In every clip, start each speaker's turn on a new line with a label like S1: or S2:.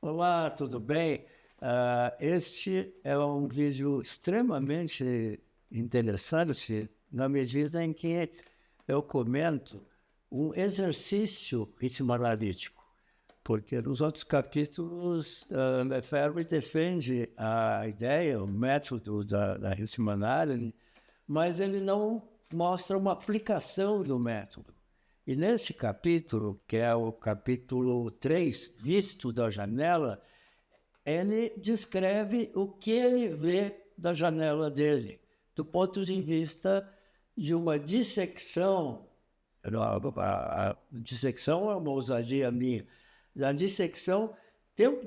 S1: Olá, tudo bem? Este é um vídeo extremamente interessante na medida em que eu comento um exercício ritmo-analítico, porque nos outros capítulos Lefebvre defende a ideia, o método da ritmo-análise, mas ele não mostra uma aplicação do método. E neste capítulo, que é o capítulo 3, Visto da Janela, ele descreve o que ele vê da janela dele, do ponto de vista de uma dissecção. A dissecção é uma ousadia minha. A dissecção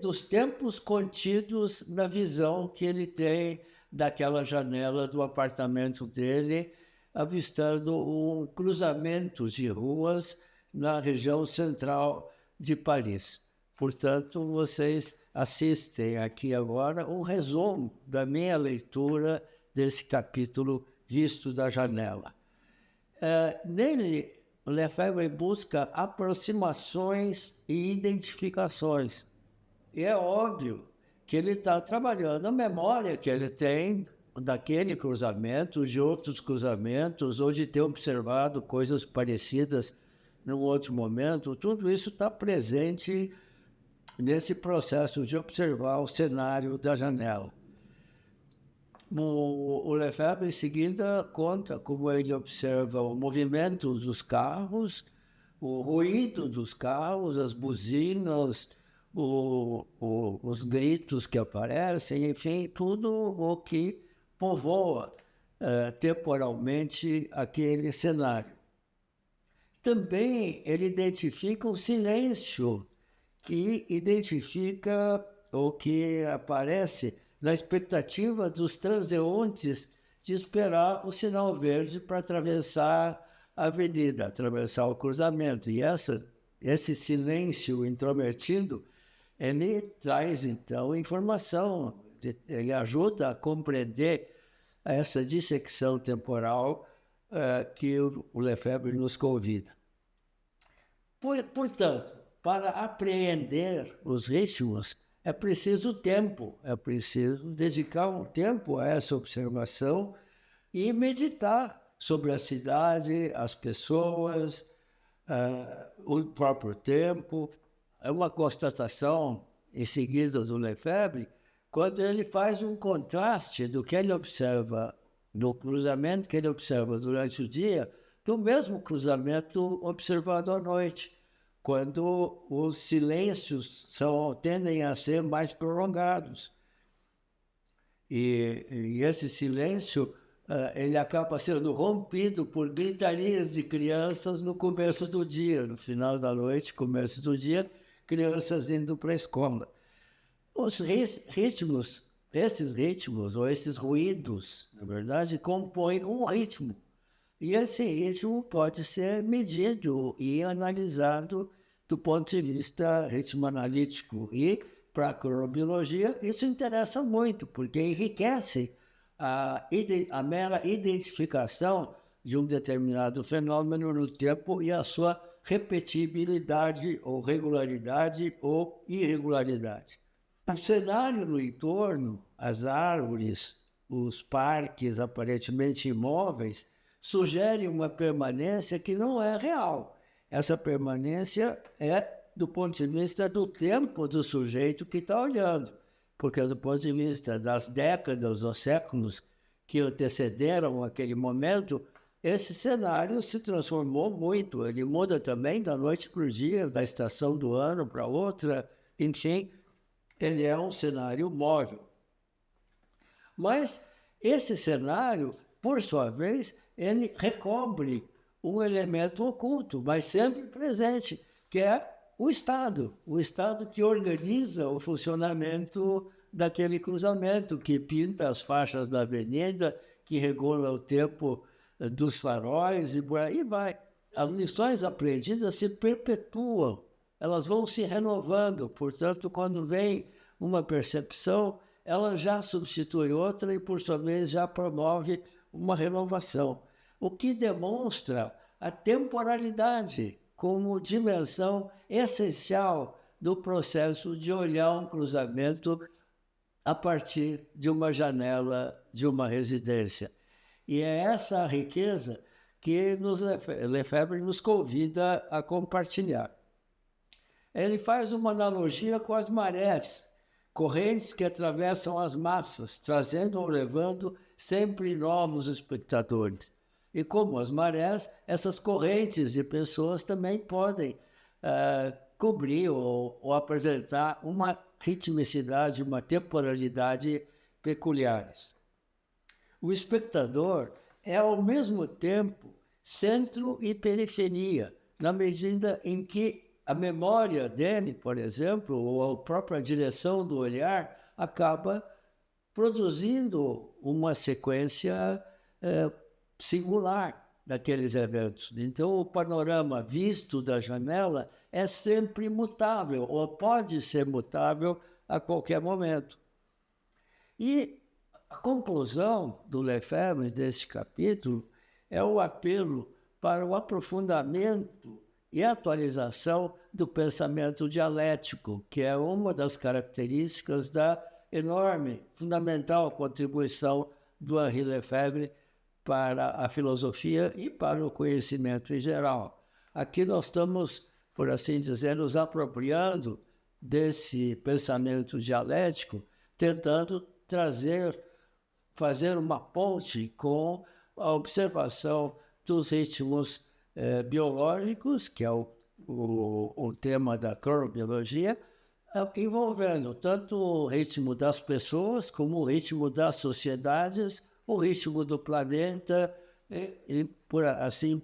S1: dos tempos contidos na visão que ele tem daquela janela do apartamento dele, avistando um cruzamento de ruas na região central de Paris. Portanto, vocês assistem aqui agora um resumo da minha leitura desse capítulo Visto da Janela. Nele, Lefebvre busca aproximações e identificações. E é óbvio que ele está trabalhando a memória que ele tem daquele cruzamento, de outros cruzamentos, ou de ter observado coisas parecidas num outro momento. Tudo isso está presente nesse processo de observar o cenário da janela. O Lefebvre, em seguida, conta como ele observa o movimento dos carros, o ruído dos carros, as buzinas, os gritos que aparecem, enfim, tudo o que povoa temporalmente aquele cenário. Também ele identifica o silêncio, que identifica o que aparece na expectativa dos transeuntes de esperar o sinal verde para atravessar a avenida, atravessar o cruzamento. E esse silêncio intrometido, ele traz, então, informação, ele ajuda a compreender essa dissecção temporal que o Lefebvre nos convida. Portanto, para apreender os ritmos, é preciso tempo, é preciso dedicar um tempo a essa observação e meditar sobre a cidade, as pessoas, o próprio tempo. É uma constatação em seguida do Lefebvre, quando ele faz um contraste do que ele observa no cruzamento que ele observa durante o dia, do mesmo cruzamento observado à noite, quando os silêncios tendem a ser mais prolongados. E esse silêncio ele acaba sendo rompido por gritarias de crianças no começo do dia, no final da noite, começo do dia, crianças indo para a escola. Os ritmos, esses ritmos, ou esses ruídos, na verdade, compõem um ritmo. E esse ritmo pode ser medido e analisado do ponto de vista ritmo-analítico. E, para a cronobiologia, isso interessa muito, porque enriquece a mera identificação de um determinado fenômeno no tempo e a sua repetibilidade, ou regularidade, ou irregularidade. O cenário no entorno, as árvores, os parques aparentemente imóveis, sugere uma permanência que não é real. Essa permanência é do ponto de vista do tempo do sujeito que está olhando, porque do ponto de vista das décadas ou séculos que antecederam aquele momento, esse cenário se transformou muito. Ele muda também da noite para o dia, da estação do ano para outra, enfim, ele é um cenário móvel. Mas esse cenário, por sua vez, ele recobre um elemento oculto, mas sempre presente, que é o Estado que organiza o funcionamento daquele cruzamento, que pinta as faixas da avenida, que regula o tempo dos faróis e por aí vai. As lições aprendidas se perpetuam, elas vão se renovando, portanto, quando vem uma percepção, ela já substitui outra e, por sua vez, já promove uma renovação, o que demonstra a temporalidade como dimensão essencial do processo de olhar um cruzamento a partir de uma janela de uma residência. E é essa a riqueza que Lefebvre nos convida a compartilhar. Ele faz uma analogia com as marés, correntes que atravessam as massas, trazendo ou levando sempre novos espectadores. E como as marés, essas correntes de pessoas também podem cobrir ou apresentar uma ritmicidade, uma temporalidade peculiares. O espectador é, ao mesmo tempo, centro e periferia, na medida em que a memória dele, por exemplo, ou a própria direção do olhar, acaba produzindo uma sequência singular daqueles eventos. Então, o panorama visto da janela é sempre mutável, ou pode ser mutável a qualquer momento. E a conclusão do Lefebvre deste capítulo é o apelo para o aprofundamento e atualização do pensamento dialético, que é uma das características da enorme, fundamental contribuição do Henri Lefebvre para a filosofia e para o conhecimento em geral. Aqui nós estamos, por assim dizer, nos apropriando desse pensamento dialético, tentando fazer uma ponte com a observação dos ritmos biológicos, que é o tema da cronobiologia, envolvendo tanto o ritmo das pessoas como o ritmo das sociedades, o ritmo do planeta e assim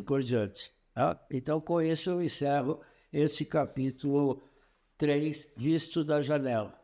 S1: por diante. Tá? Então, com isso, eu encerro esse capítulo 3, Visto da Janela.